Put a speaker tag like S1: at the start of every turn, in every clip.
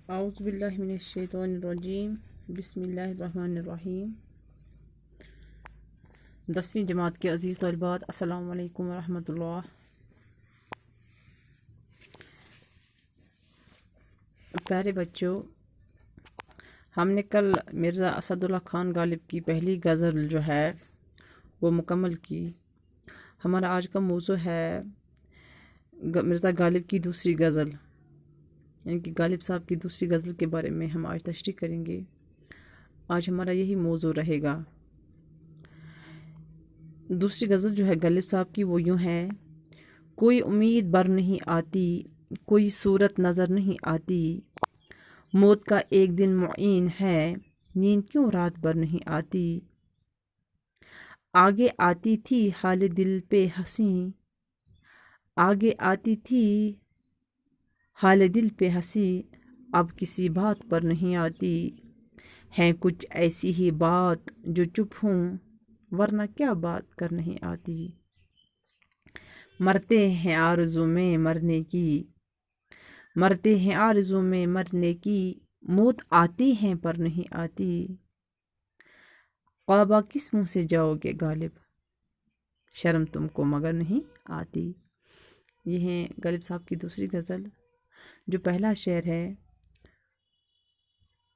S1: اعوذ باللہ من الشیطان الرجیم بسم اللہ الرحمن الرحیم۔ 10ویں جماعت کے عزیز طالبات، السلام علیکم ورحمۃ اللہ۔ پیارے بچوں، ہم نے کل مرزا اسد اللہ خان غالب کی پہلی غزل جو ہے وہ مکمل کی۔ ہمارا آج کا موضوع ہے مرزا غالب کی دوسری غزل، یعنی کہ غالب صاحب کی دوسری غزل کے بارے میں ہم آج تشریح کریں گے۔ آج ہمارا یہی موضوع رہے گا۔ دوسری غزل جو ہے غالب صاحب کی وہ یوں ہے: کوئی امید بر نہیں آتی، کوئی صورت نظر نہیں آتی، موت کا ایک دن معین ہے، نیند کیوں رات بھر نہیں آتی۔ آگے آتی تھی حال دل پہ ہنسی، آگے آتی تھی حال دل پہ ہنسی، اب کسی بات پر نہیں آتی۔ ہے کچھ ایسی ہی بات جو چپ ہوں، ورنہ کیا بات کر نہیں آتی۔ مرتے ہیں آرزو میں مرنے کی، مرتے ہیں آرزو میں مرنے کی، موت آتی ہیں پر نہیں آتی۔ خوابہ کس منہ سے جاؤ گے غالب، شرم تم کو مگر نہیں آتی۔ یہ ہے غالب صاحب کی دوسری غزل۔ جو پہلا شعر ہے: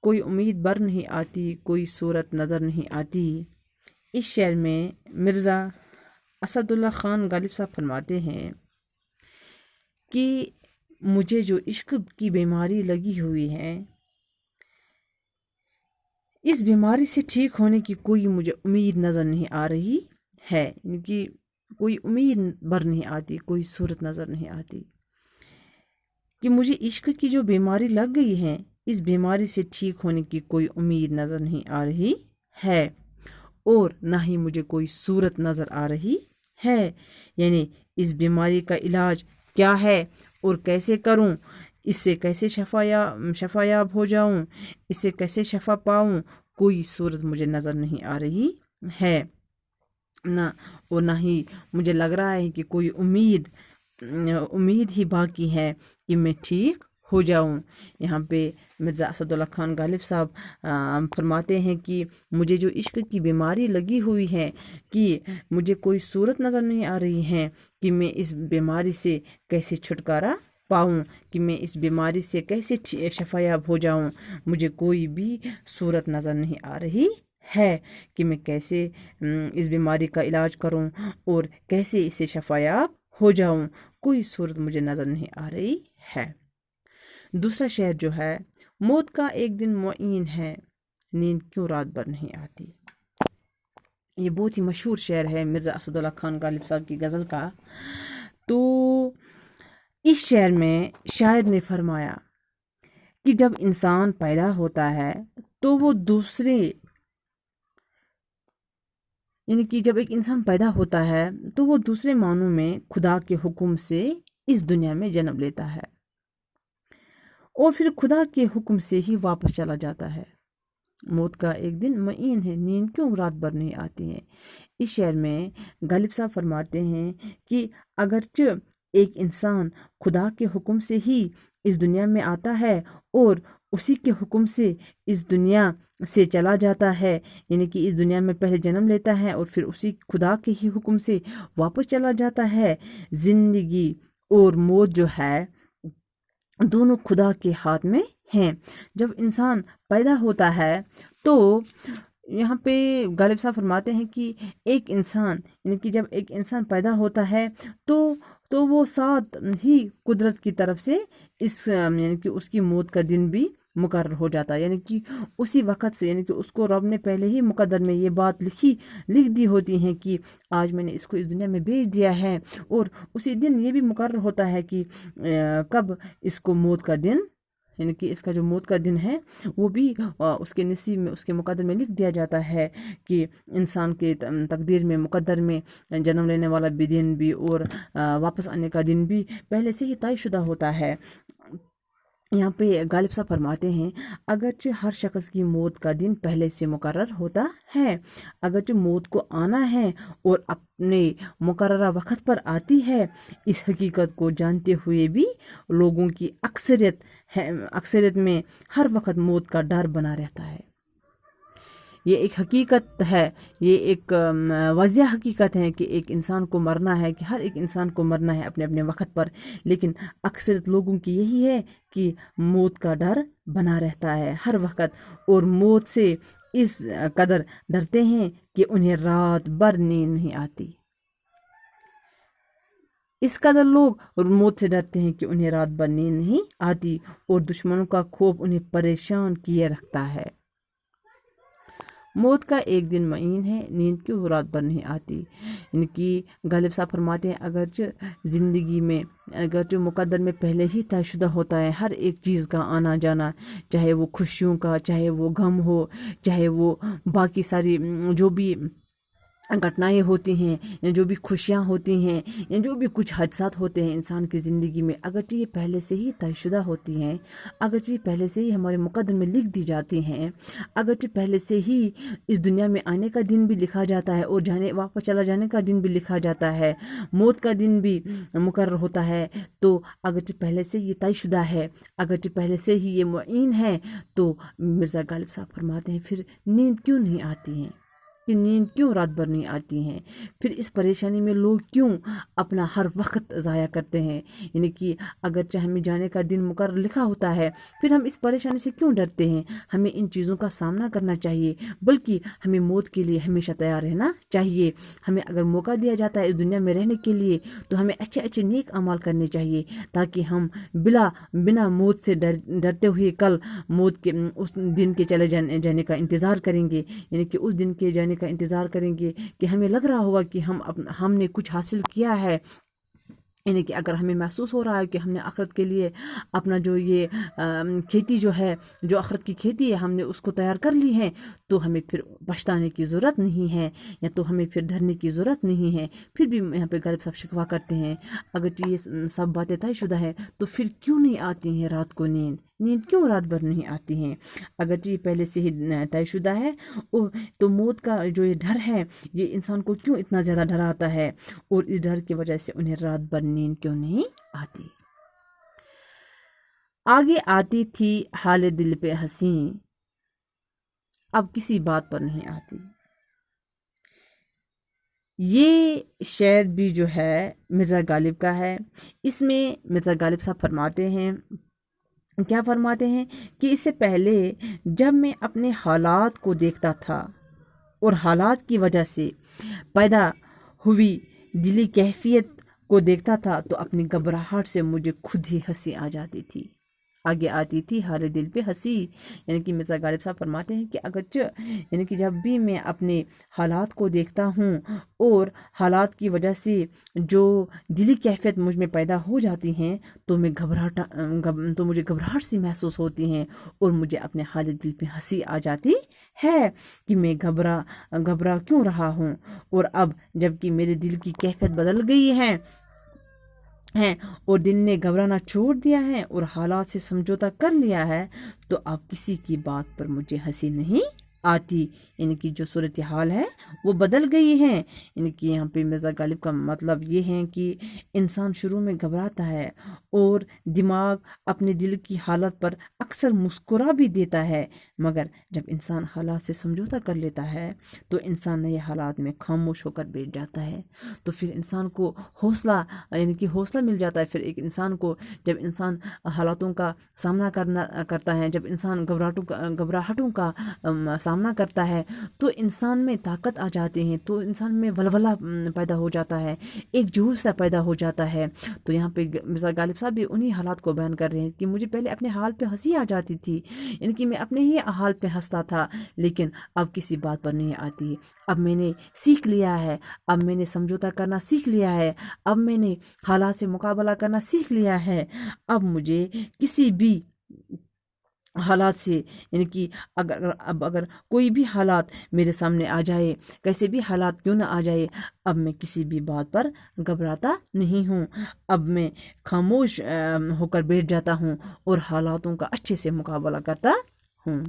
S1: کوئی امید بر نہیں آتی، کوئی صورت نظر نہیں آتی، اس شعر میں مرزا اسد اللہ خان غالب صاحب فرماتے ہیں کہ مجھے جو عشق کی بیماری لگی ہوئی ہے، اس بیماری سے ٹھیک ہونے کی کوئی مجھے امید نظر نہیں آ رہی ہے، یعنی کہ کوئی امید بر نہیں آتی، کوئی صورت نظر نہیں آتی کہ مجھے عشق کی جو بیماری لگ گئی ہے، اس بیماری سے ٹھیک ہونے کی کوئی امید نظر نہیں آ رہی ہے، اور نہ ہی مجھے کوئی صورت نظر آ رہی ہے۔ یعنی اس بیماری کا علاج کیا ہے اور کیسے کروں، اس سے کیسے شفایاب ہو جاؤں، اس سے کیسے شفا پاؤں، کوئی صورت مجھے نظر نہیں آ رہی ہے، نہ ہی مجھے لگ رہا ہے کہ کوئی امید ہی باقی ہے کہ میں ٹھیک ہو جاؤں۔ یہاں پہ مرزا اسد اللہ خان غالب صاحب فرماتے ہیں کہ مجھے جو عشق کی بیماری لگی ہوئی ہے، کہ مجھے کوئی صورت نظر نہیں آ رہی ہے کہ میں اس بیماری سے کیسے چھٹکارا پاؤں، کہ میں اس بیماری سے کیسے شفایاب ہو جاؤں، مجھے کوئی بھی صورت نظر نہیں آ رہی ہے کہ میں کیسے اس بیماری کا علاج کروں اور کیسے اسے شفایاب ہو جاؤں، کوئی صورت مجھے نظر نہیں آ رہی ہے۔ دوسرا شعر جو ہے: موت کا ایک دن معین ہے، نیند کیوں رات بھر نہیں آتی۔ یہ بہت ہی مشہور شعر ہے مرزا اسد اللہ خان غالب صاحب کی غزل کا۔ تو اس شعر میں شاعر نے فرمایا کہ جب انسان پیدا ہوتا ہے تو وہ دوسرے، یعنی کہ جب ایک انسان پیدا ہوتا ہے تو وہ دوسرے معنوں میں خدا کے حکم سے اس دنیا میں جنم لیتا ہے، اور پھر خدا کے حکم سے ہی واپس چلا جاتا ہے۔ موت کا ایک دن معین ہے، نیند کیوں رات بھر نہیں آتی ہے۔ اس شعر میں غالب صاحب فرماتے ہیں کہ اگرچہ ایک انسان خدا کے حکم سے ہی اس دنیا میں آتا ہے اور اسی کے حکم سے اس دنیا سے چلا جاتا ہے، یعنی کہ اس دنیا میں پہلے جنم لیتا ہے اور پھر اسی خدا کے ہی حکم سے واپس چلا جاتا ہے، زندگی اور موت جو ہے دونوں خدا کے ہاتھ میں ہیں۔ جب انسان پیدا ہوتا ہے تو یہاں پہ غالب صاحب فرماتے ہیں کہ ایک انسان، یعنی کہ جب ایک انسان پیدا ہوتا ہے تو وہ ساتھ ہی قدرت کی طرف سے یعنی کہ اس کی موت کا دن بھی مقرر ہو جاتا ہے، یعنی کہ اسی وقت سے، یعنی کہ اس کو رب نے پہلے ہی مقدر میں یہ بات لکھ دی ہوتی ہیں کہ آج میں نے اس کو اس دنیا میں بھیج دیا ہے، اور اسی دن یہ بھی مقرر ہوتا ہے کہ کب اس کو موت کا دن، یعنی کہ اس کا جو موت کا دن ہے وہ بھی اس کے نصیب میں، اس کے مقدر میں لکھ دیا جاتا ہے کہ انسان کے تقدیر میں، مقدر میں جنم لینے والا بھی دن بھی اور واپس آنے کا دن بھی پہلے سے ہی طے شدہ ہوتا ہے۔ یہاں پہ غالب صاحب فرماتے ہیں اگرچہ ہر شخص کی موت کا دن پہلے سے مقرر ہوتا ہے، اگرچہ موت کو آنا ہے اور اپنے مقررہ وقت پر آتی ہے، اس حقیقت کو جانتے ہوئے بھی لوگوں کی اکثریت میں ہر وقت موت کا ڈر بنا رہتا ہے۔ یہ ایک حقیقت ہے، یہ ایک واضح حقیقت ہے کہ ایک انسان کو مرنا ہے، کہ ہر ایک انسان کو مرنا ہے اپنے اپنے وقت پر، لیکن اکثریت لوگوں کی یہی ہے کہ موت کا ڈر بنا رہتا ہے ہر وقت، اور موت سے اس قدر ڈرتے ہیں کہ انہیں رات بھر نیند نہیں آتی۔ اس قدر لوگ موت سے ڈرتے ہیں کہ انہیں رات بھر نیند نہیں آتی، اور دشمنوں کا خوف انہیں پریشان کیے رکھتا ہے۔ موت کا ایک دن معین ہے، نیند کیوں رات بھر نہیں آتی؟ ان کی غالب صاحب فرماتے ہیں اگرچہ زندگی میں، اگرچہ مقدر میں پہلے ہی طے شدہ ہوتا ہے ہر ایک چیز کا آنا جانا، چاہے وہ خوشیوں کا، چاہے وہ غم ہو، چاہے وہ باقی ساری جو بھی گھٹنائیں ہوتی ہیں، یا جو بھی خوشیاں ہوتی ہیں، یا جو بھی کچھ حادثات ہوتے ہیں انسان کی زندگی میں، اگرچہ یہ پہلے سے ہی طے شدہ ہوتی ہیں، اگرچہ یہ پہلے سے ہی ہمارے مقدر میں لکھ دی جاتی ہیں، اگرچہ پہلے سے ہی اس دنیا میں آنے کا دن بھی لکھا جاتا ہے اور واپس چلا جانے کا دن بھی لکھا جاتا ہے، موت کا دن بھی مقرر ہوتا ہے، تو اگرچہ پہلے سے یہ طے شدہ ہے، اگرچہ پہلے سے ہی یہ معین ہے، تو مرزا غالب صاحب فرماتے ہیں پھر نیند کیوں نہیں آتی ہیں، کہ نیند کیوں رات بھر نہیں آتی ہیں؟ پھر اس پریشانی میں لوگ کیوں اپنا ہر وقت ضائع کرتے ہیں؟ یعنی کہ اگرچہ ہمیں جانے کا دن مقرر لکھا ہوتا ہے، پھر ہم اس پریشانی سے کیوں ڈرتے ہیں؟ ہمیں ان چیزوں کا سامنا کرنا چاہیے، بلکہ ہمیں موت کے لیے ہمیشہ تیار رہنا چاہیے۔ ہمیں اگر موقع دیا جاتا ہے اس دنیا میں رہنے کے لیے، تو ہمیں اچھے اچھے نیک اعمال کرنے چاہیے، تاکہ ہم بنا موت سے ڈرتے ہوئے کل موت کے اس دن کے چلے جانے کا انتظار کریں گے، یعنی کہ اس دن کے جانے کا انتظار کریں گے کہ ہمیں لگ رہا ہوگا کہ ہم نے کچھ حاصل کیا ہے، یعنی کہ اگر ہمیں محسوس ہو رہا ہے کہ ہم نے آخرت کے لیے اپنا جو یہ کھیتی جو ہے، جو آخرت کی کھیتی ہے، ہم نے اس کو تیار کر لی ہے، تو ہمیں پھر پچھتانے کی ضرورت نہیں ہے، یا تو ہمیں پھر ڈرنے کی ضرورت نہیں ہے۔ پھر بھی یہاں پہ غالب صاحب شکوہ کرتے ہیں اگرچہ یہ سب باتیں طے شدہ ہے، تو پھر کیوں نہیں آتی ہیں رات کو نیند کیوں رات بھر نہیں آتی ہیں؟ اگرچہ یہ پہلے سے ہی طے شدہ ہے، تو موت کا جو یہ ڈر ہے، یہ انسان کو کیوں اتنا زیادہ ڈراتا ہے، اور اس ڈر کی وجہ سے انہیں رات بھر نیند کیوں نہیں آتی؟ آگے آتی تھی حال دل پہ ہنسی، اب کسی بات پر نہیں آتی۔ یہ شعر بھی جو ہے مرزا غالب کا ہے۔ اس میں مرزا غالب صاحب فرماتے ہیں، کیا فرماتے ہیں کہ اس سے پہلے جب میں اپنے حالات کو دیکھتا تھا اور حالات کی وجہ سے پیدا ہوئی دلی کیفیت کو دیکھتا تھا، تو اپنی گھبراہٹ سے مجھے خود ہی ہنسی آ جاتی تھی۔ آگے آتی تھی حال دل پہ ہنسی، یعنی کہ مرزا غالب صاحب فرماتے ہیں کہ اگرچہ یعنی کہ جب بھی میں اپنے حالات کو دیکھتا ہوں اور حالات کی وجہ سے جو دلی کیفیت مجھ میں پیدا ہو جاتی ہیں، تو مجھے گھبراہٹ سی محسوس ہوتی ہیں، اور مجھے اپنے حال دل پہ ہنسی آ جاتی ہے کہ میں گھبرا کیوں رہا ہوں، اور اب جب کہ میرے دل کی کیفیت بدل گئی ہے اور دل نے گھبرانا چھوڑ دیا ہے اور حالات سے سمجھوتا کر لیا ہے، تو اب کسی کی بات پر مجھے ہنسی نہیں آتی، یعنی کہ جو صورتحال ہے وہ بدل گئی ہے۔ یعنی کہ یہاں پہ مرزا غالب کا مطلب یہ ہے کہ انسان شروع میں گھبراتا ہے اور دماغ اپنے دل کی حالت پر اکثر مسکرا بھی دیتا ہے، مگر جب انسان حالات سے سمجھوتا کر لیتا ہے تو انسان نئے حالات میں خاموش ہو کر بیٹھ جاتا ہے، تو پھر انسان کو حوصلہ مل جاتا ہے۔ پھر ایک انسان کو جب انسان حالاتوں کا سامنا کرتا ہے، جب انسان گھبراہٹوں کا سامنا کرتا ہے، تو انسان میں طاقت آ جاتے ہیں، تو انسان میں ولولہ پیدا ہو جاتا ہے، ایک جوش سا پیدا ہو جاتا ہے۔ تو یہاں پہ مرزا غالب صاحب بھی انہی حالات کو بیان کر رہے ہیں کہ مجھے پہلے اپنے حال پہ ہنسی آ جاتی تھی، یعنی کہ میں اپنے ہی حال پہ ہنستا تھا، لیکن اب کسی بات پر نہیں آتی۔ اب میں نے سیکھ لیا ہے، اب میں نے سمجھوتا کرنا سیکھ لیا ہے، اب میں نے حالات سے مقابلہ کرنا سیکھ لیا ہے، اب مجھے کسی بھی حالات سے، یعنی کہ اگر کوئی بھی حالات میرے سامنے آ جائے، کیسے بھی حالات کیوں نہ آ جائے، اب میں کسی بھی بات پر گھبراتا نہیں ہوں، اب میں خاموش ہو کر بیٹھ جاتا ہوں اور حالاتوں کا اچھے سے مقابلہ کرتا ہوں۔